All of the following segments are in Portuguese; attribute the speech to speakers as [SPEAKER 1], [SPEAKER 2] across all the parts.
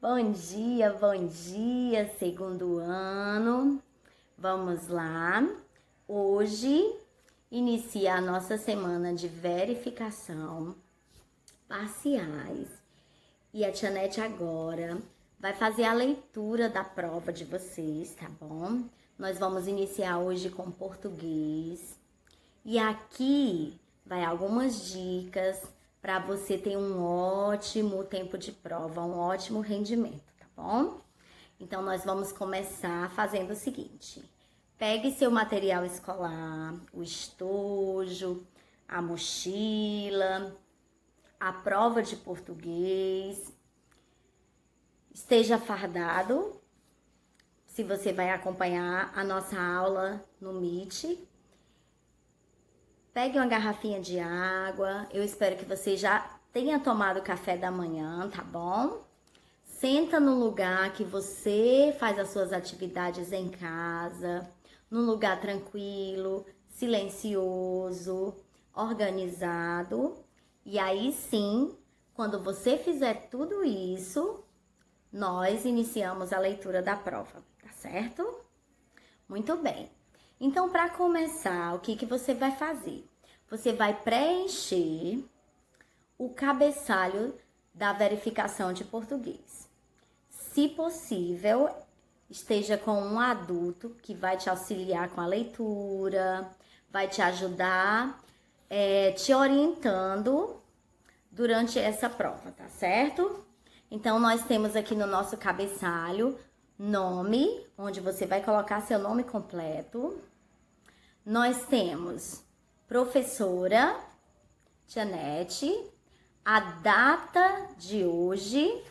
[SPEAKER 1] bom dia, segundo ano. Vamos lá. Hoje inicia a nossa semana de verificação parciais. E a Tia Nete agora vai fazer a leitura da prova de vocês, tá bom? Nós vamos iniciar hoje com português. E aqui vai algumas dicas para você ter um ótimo tempo de prova, um ótimo rendimento, tá bom? Então, nós vamos começar fazendo o seguinte. Pegue seu material escolar, o estojo, a mochila, a prova de português. Esteja fardado, se você vai acompanhar a nossa aula no Meet. Pegue uma garrafinha de água. Eu espero que você já tenha tomado café da manhã, tá bom? Senta no lugar que você faz as suas atividades em casa, num lugar tranquilo, silencioso, organizado. E aí sim, quando você fizer tudo isso, nós iniciamos a leitura da prova, tá certo? Muito bem. Então, para começar, o que você vai fazer? Você vai preencher o cabeçalho da verificação de português. Se possível, esteja com um adulto que vai te auxiliar com a leitura, vai te ajudar, te orientando durante essa prova, tá certo? Então, nós temos aqui no nosso cabeçalho nome, onde você vai colocar seu nome completo. Nós temos professora Tia Nete, a data de hoje,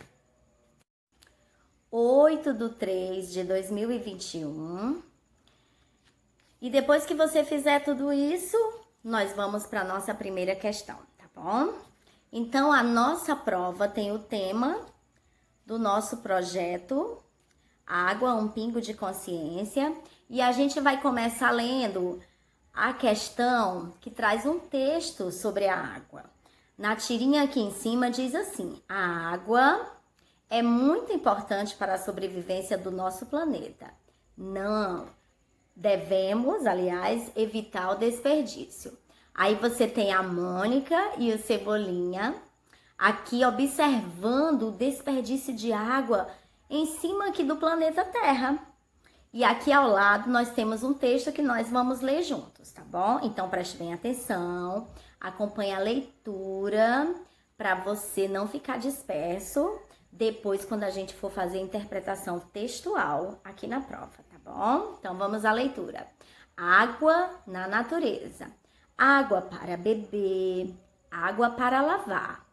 [SPEAKER 1] 8/3/2021. E depois que você fizer tudo isso, nós vamos para a nossa primeira questão, tá bom? Então, a nossa prova tem o tema do nosso projeto Água, um pingo de consciência. E a gente vai começar lendo a questão que traz um texto sobre a água. Na tirinha aqui em cima diz assim: a água é muito importante para a sobrevivência do nosso planeta. Não devemos, aliás, evitar o desperdício. Aí você tem a Mônica e o Cebolinha aqui observando o desperdício de água em cima aqui do planeta Terra. E aqui ao lado nós temos um texto que nós vamos ler juntos, tá bom? Então preste bem atenção, acompanhe a leitura para você não ficar disperso depois quando a gente for fazer a interpretação textual aqui na prova, tá bom? Então vamos à leitura. Água na natureza. Água para beber, água para lavar,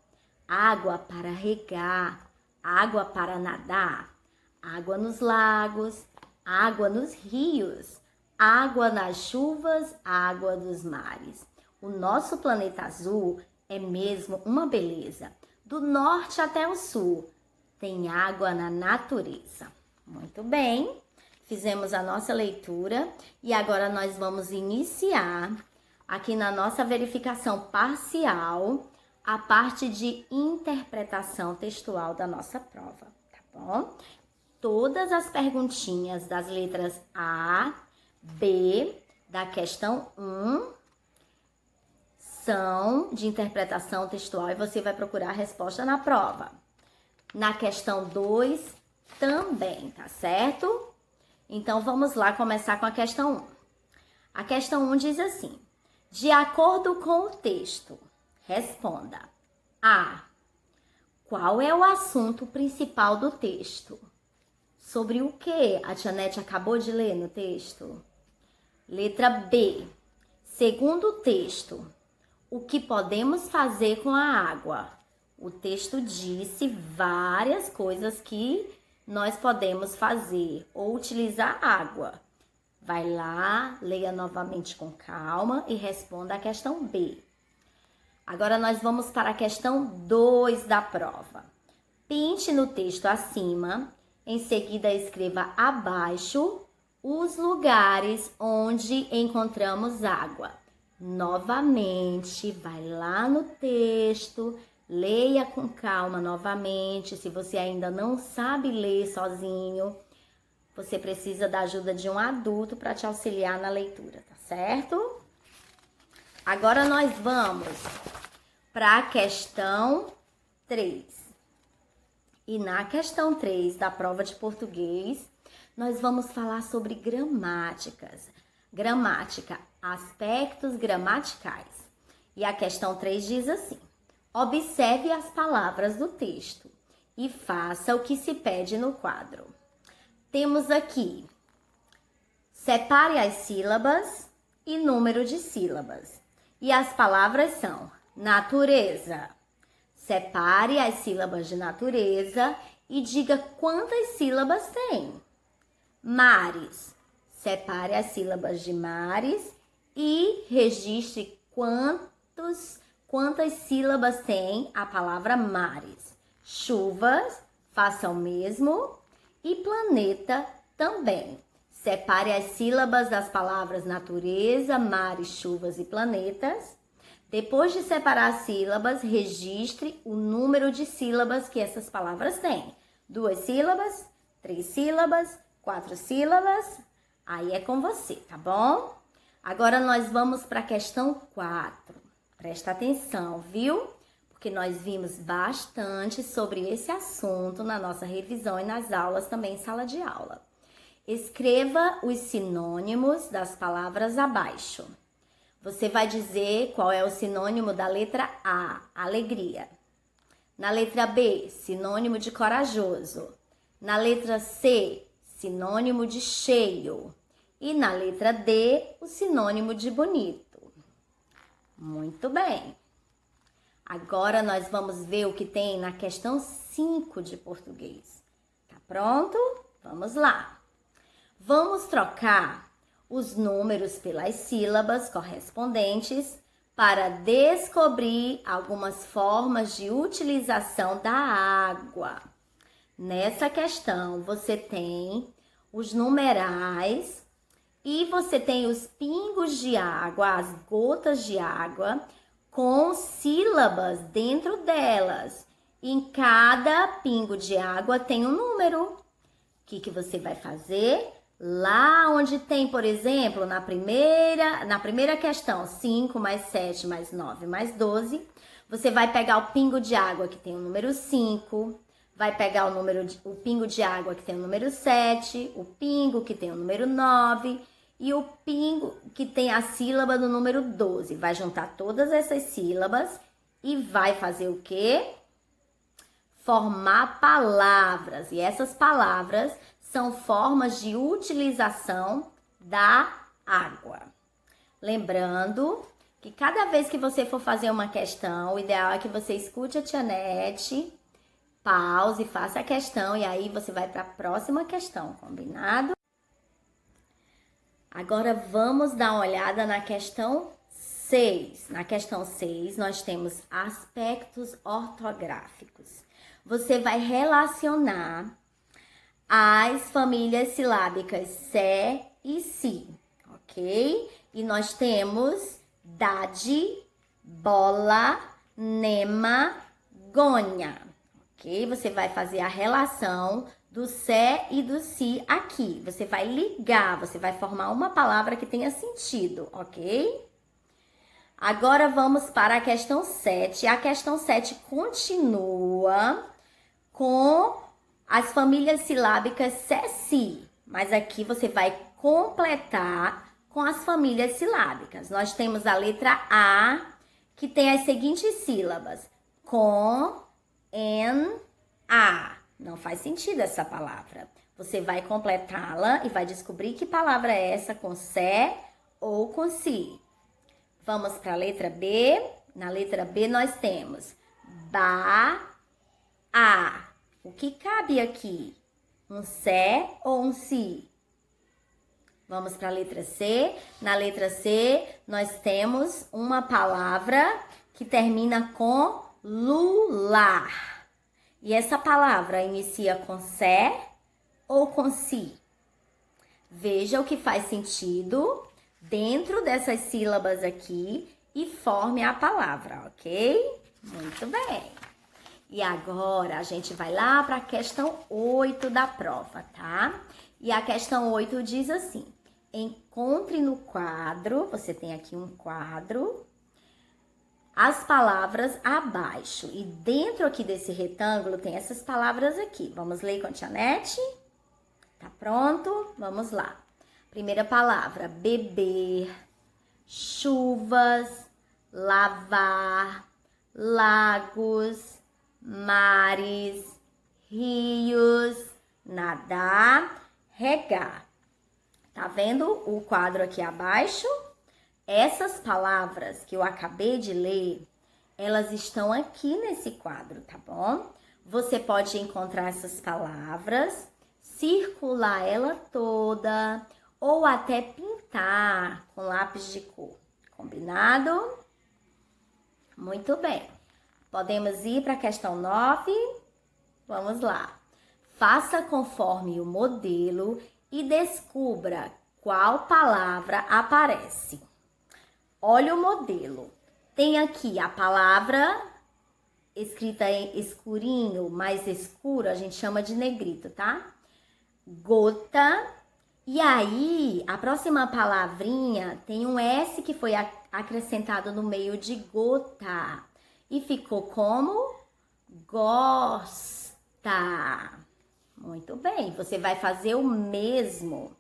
[SPEAKER 1] água para regar, água para nadar, água nos lagos, água nos rios, água nas chuvas, água dos mares. O nosso planeta azul é mesmo uma beleza. Do norte até o sul, tem água na natureza. Muito bem, fizemos a nossa leitura e agora nós vamos iniciar aqui na nossa verificação parcial a parte de interpretação textual da nossa prova, tá bom? Todas as perguntinhas das letras A, B, da questão 1, são de interpretação textual e você vai procurar a resposta na prova. Na questão 2, também, tá certo? Então, vamos lá começar com a questão 1. A questão 1 diz assim: de acordo com o texto, responda. A. Qual é o assunto principal do texto? Sobre o que a Tia Nete acabou de ler no texto? Letra B. Segundo o texto, o que podemos fazer com a água? O texto disse várias coisas que nós podemos fazer ou utilizar água. Vai lá, leia novamente com calma e responda a questão B. Agora nós vamos para a questão 2 da prova. Pinte no texto acima, em seguida escreva abaixo os lugares onde encontramos água. Novamente, vai lá no texto, Leia com calma novamente. Se você ainda não sabe ler sozinho, você precisa da ajuda de um adulto para te auxiliar na leitura, tá certo? Agora nós vamos para a questão 3. E na questão 3 da prova de português, nós vamos falar sobre gramáticas. Gramática, aspectos gramaticais. E a questão 3 diz assim: observe as palavras do texto e faça o que se pede no quadro. Temos aqui, separe as sílabas e número de sílabas. E as palavras são natureza. Separe as sílabas de natureza e diga quantas sílabas tem. Mares. Separe as sílabas de mares e registre quantas sílabas tem a palavra mares. Chuvas, faça o mesmo. E planeta também. Separe as sílabas das palavras natureza, mares, chuvas e planetas. Depois de separar as sílabas, registre o número de sílabas que essas palavras têm. 2 sílabas, 3 sílabas, 4 sílabas. Aí é com você, tá bom? Agora nós vamos para a questão 4. Presta atenção, viu? Porque nós vimos bastante sobre esse assunto na nossa revisão e nas aulas também em sala de aula. Escreva os sinônimos das palavras abaixo. Você vai dizer qual é o sinônimo da letra A, alegria. Na letra B, sinônimo de corajoso. Na letra C, sinônimo de cheio. E na letra D, o sinônimo de bonito. Muito bem. Agora nós vamos ver o que tem na questão 5 de português. Tá pronto? Vamos lá. Vamos trocar os números pelas sílabas correspondentes para descobrir algumas formas de utilização da água. Nessa questão, você tem os numerais e você tem os pingos de água, as gotas de água, com sílabas dentro delas. Em cada pingo de água tem um número. O que você vai fazer? Lá onde tem, por exemplo, na primeira questão, 5 mais 7 mais 9 mais 12, você vai pegar o pingo de água que tem o número 5, vai pegar o pingo de água que tem o número 7, o pingo que tem o número 9 e o pingo que tem a sílaba do número 12. Vai juntar todas essas sílabas e vai fazer o quê? Formar palavras. E essas palavras são formas de utilização da água. Lembrando que cada vez que você for fazer uma questão, o ideal é que você escute a tia Nete, pause, faça a questão e aí você vai para a próxima questão, combinado? Agora vamos dar uma olhada na questão 6. Na questão 6, nós temos aspectos ortográficos. Você vai relacionar as famílias silábicas sé e si, ok? E nós temos dade, bola, nema, gonha, ok? Você vai fazer a relação do sé e do si aqui. Você vai ligar, você vai formar uma palavra que tenha sentido, ok? Agora vamos para a questão 7. A questão 7 continua com as famílias silábicas sé, si. Mas aqui você vai completar com as famílias silábicas. Nós temos a letra A, que tem as seguintes sílabas. Com, en, a. Não faz sentido essa palavra. Você vai completá-la e vai descobrir que palavra é essa com sé ou com si. Vamos para a letra B. Na letra B nós temos ba, a. O que cabe aqui? Um sé ou um si? Vamos para a letra C. Na letra C nós temos uma palavra que termina com lular. E essa palavra inicia com sé ou com si? Veja o que faz sentido dentro dessas sílabas aqui e forme a palavra, ok? Muito bem! E agora a gente vai lá para a questão 8 da prova, tá? E a questão 8 diz assim: encontre no quadro, você tem aqui um quadro, as palavras abaixo. E dentro aqui desse retângulo tem essas palavras aqui. Vamos ler com a tia Nete? Tá pronto? Vamos lá. Primeira palavra: beber, chuvas, lavar, lagos, mares, rios, nadar, regar. Tá vendo o quadro aqui abaixo? Essas palavras que eu acabei de ler, elas estão aqui nesse quadro, tá bom? Você pode encontrar essas palavras, circular ela toda ou até pintar com lápis de cor. Combinado? Muito bem. Podemos ir para a questão 9? Vamos lá. Faça conforme o modelo e descubra qual palavra aparece. Olha o modelo. Tem aqui a palavra escrita em escurinho, mais escuro, a gente chama de negrito, tá? Gota. E aí, a próxima palavrinha tem um S que foi acrescentado no meio de gota. E ficou como? Gosta. Muito bem, você vai fazer o mesmo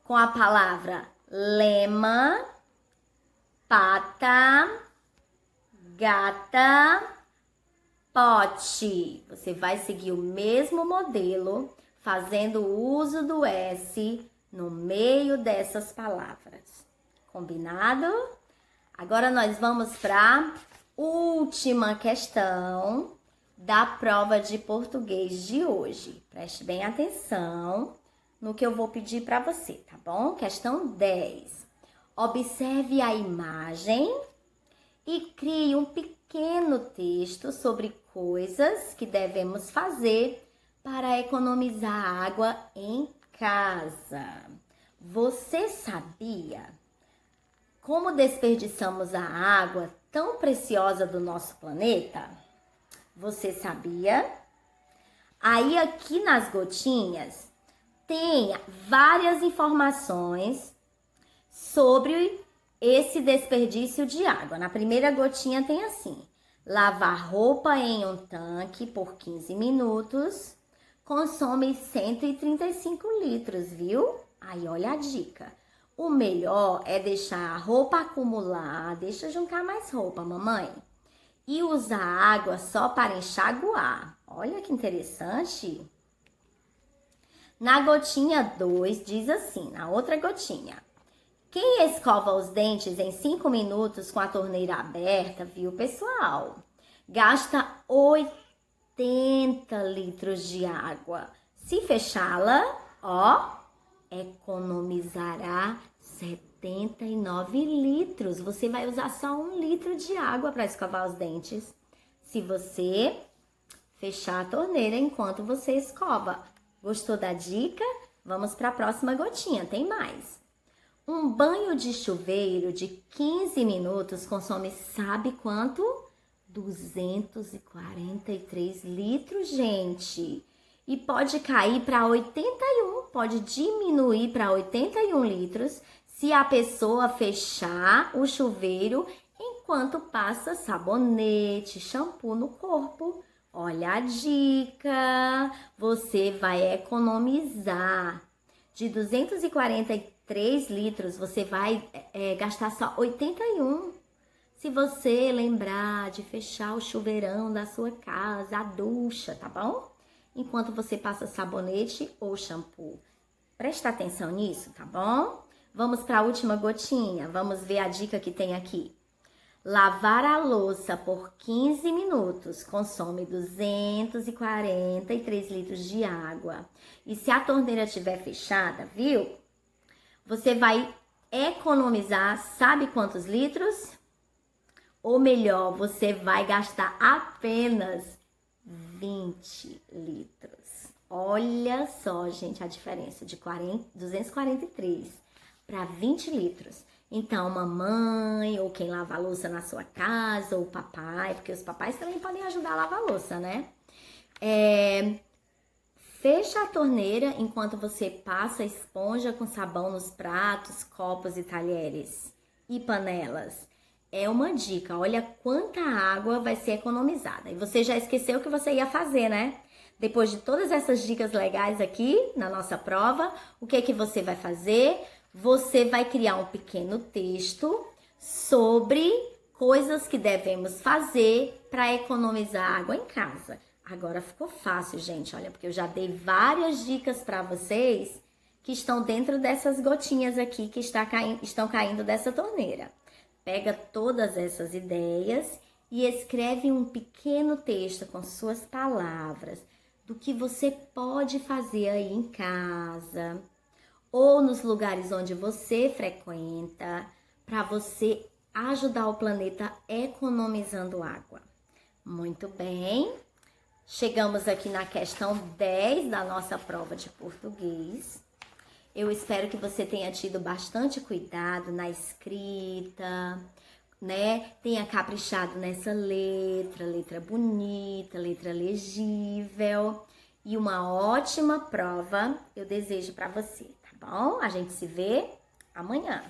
[SPEAKER 1] com a palavra lema, pata, gata, pote. Você vai seguir o mesmo modelo, fazendo uso do S no meio dessas palavras. Combinado? Agora nós vamos para última questão da prova de português de hoje. Preste bem atenção no que eu vou pedir para você, tá bom? Questão 10. Observe a imagem e crie um pequeno texto sobre coisas que devemos fazer para economizar água em casa. Você sabia como desperdiçamos a água tão preciosa do nosso planeta? Você sabia? Aí aqui nas gotinhas tem várias informações sobre esse desperdício de água. Na primeira gotinha tem assim: lavar roupa em um tanque por 15 minutos consome 135 litros, viu? Aí olha a dica. O melhor é deixar a roupa acumular, deixa juntar mais roupa, mamãe. E usar água só para enxaguar. Olha que interessante. Na gotinha 2 diz assim, na outra gotinha: quem escova os dentes em 5 minutos com a torneira aberta, viu, pessoal? Gasta 80 litros de água. Se fechá-la, ó, economizará 79 litros. Você vai usar só 1 litro de água para escovar os dentes, se você fechar a torneira enquanto você escova. Gostou da dica? Vamos para a próxima gotinha, tem mais. Um banho de chuveiro de 15 minutos consome, sabe quanto? 243 litros, gente. E pode cair para 81, pode diminuir para 81 litros se a pessoa fechar o chuveiro enquanto passa sabonete, shampoo no corpo. Olha a dica, você vai economizar. De 243 litros, você vai gastar só 81. Se você lembrar de fechar o chuveirão da sua casa, a ducha, tá bom? Enquanto você passa sabonete ou shampoo. Presta atenção nisso, tá bom? Vamos para a última gotinha. Vamos ver a dica que tem aqui. Lavar a louça por 15 minutos consome 243 litros de água. E se a torneira estiver fechada, viu? Você vai economizar, sabe quantos litros? Ou melhor, você vai gastar apenas 20 litros. Olha só, gente, a diferença de 243 para 20 litros. Então, mamãe, ou quem lava a louça na sua casa, ou o papai, porque os papais também podem ajudar a lavar a louça, né? Fecha a torneira enquanto você passa esponja com sabão nos pratos, copos e talheres e panelas. É uma dica, olha quanta água vai ser economizada. E você já esqueceu o que você ia fazer, né? Depois de todas essas dicas legais aqui na nossa prova, o que é que você vai fazer? Você vai criar um pequeno texto sobre coisas que devemos fazer para economizar água em casa. Agora ficou fácil, gente, olha, porque eu já dei várias dicas para vocês que estão dentro dessas gotinhas aqui que estão caindo dessa torneira. Pega todas essas ideias e escreve um pequeno texto com suas palavras do que você pode fazer aí em casa ou nos lugares onde você frequenta para você ajudar o planeta economizando água. Muito bem. Chegamos aqui na questão 10 da nossa prova de português. Eu espero que você tenha tido bastante cuidado na escrita, né? Tenha caprichado nessa letra bonita, letra legível. E uma ótima prova eu desejo para você, tá bom? A gente se vê amanhã.